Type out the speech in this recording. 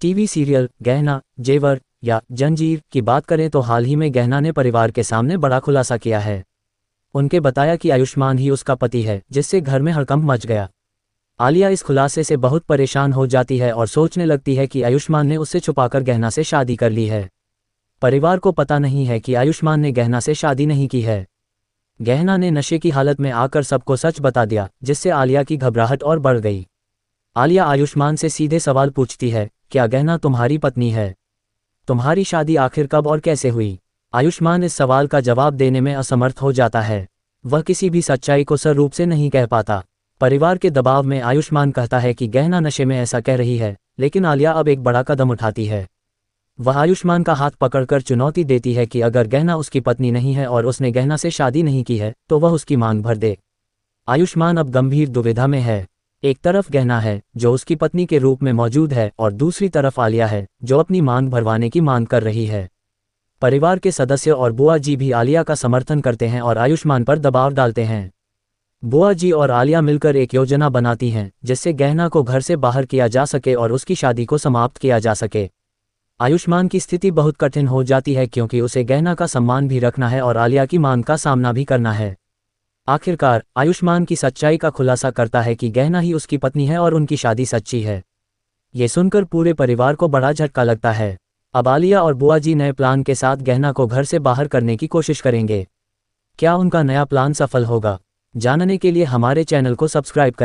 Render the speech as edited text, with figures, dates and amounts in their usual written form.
TV serial गहना, जेवर या जंजीर की बात करें तो हाल ही में गहना ने परिवार के सामने बड़ा खुलासा किया है। उनके बताया कि आयुष्मान ही उसका पति है, जिससे घर में हड़कंप मच गया। आलिया इस खुलासे से बहुत परेशान हो जाती है और सोचने लगती है कि आयुष्मान ने उससे छुपाकर गहना से शादी कर ली है। परिवार को पता नहीं है कि आयुष्मान ने गहना से शादी नहीं की है। गहना ने नशे की हालत में आकर सबको सच बता दिया, जिससे आलिया की घबराहट और बढ़ गई। आलिया आयुष्मान से सीधे सवाल पूछती है, क्या गहना तुम्हारी पत्नी है? तुम्हारी शादी आखिर कब और कैसे हुई? आयुष्मान इस सवाल का जवाब देने में असमर्थ हो जाता है। वह किसी भी सच्चाई को सर रूप से नहीं कह पाता। परिवार के दबाव में आयुष्मान कहता है कि गहना नशे में ऐसा कह रही है, लेकिन आलिया अब एक बड़ा कदम उठाती है। वह आयुष्मान का हाथ पकड़कर चुनौती देती है कि अगर गहना उसकी पत्नी नहीं है और उसने गहना से शादी नहीं की है, तो वह उसकी मांग भर दे। आयुष्मान अब गंभीर दुविधा में है। एक तरफ गहना है, जो उसकी पत्नी के रूप में मौजूद है, और दूसरी तरफ आलिया है, जो अपनी मांग भरवाने की मांग कर रही है। परिवार के सदस्य और बुआ जी भी आलिया का समर्थन करते हैं और आयुष्मान पर दबाव डालते हैं। बुआ जी और आलिया मिलकर एक योजना बनाती हैं, जिससे गहना को घर से बाहर किया जा सके और उसकी शादी को समाप्त किया जा सके। आयुष्मान की स्थिति बहुत कठिन हो जाती है, क्योंकि उसे गहना का सम्मान भी रखना है और आलिया की मांग का सामना भी करना है। आखिरकार आयुष्मान की सच्चाई का खुलासा करता है कि गहना ही उसकी पत्नी है और उनकी शादी सच्ची है। ये सुनकर पूरे परिवार को बड़ा झटका लगता है। अब आलिया और बुआ जी नए प्लान के साथ गहना को घर से बाहर करने की कोशिश करेंगे। क्या उनका नया प्लान सफल होगा? जानने के लिए हमारे चैनल को सब्सक्राइब करें।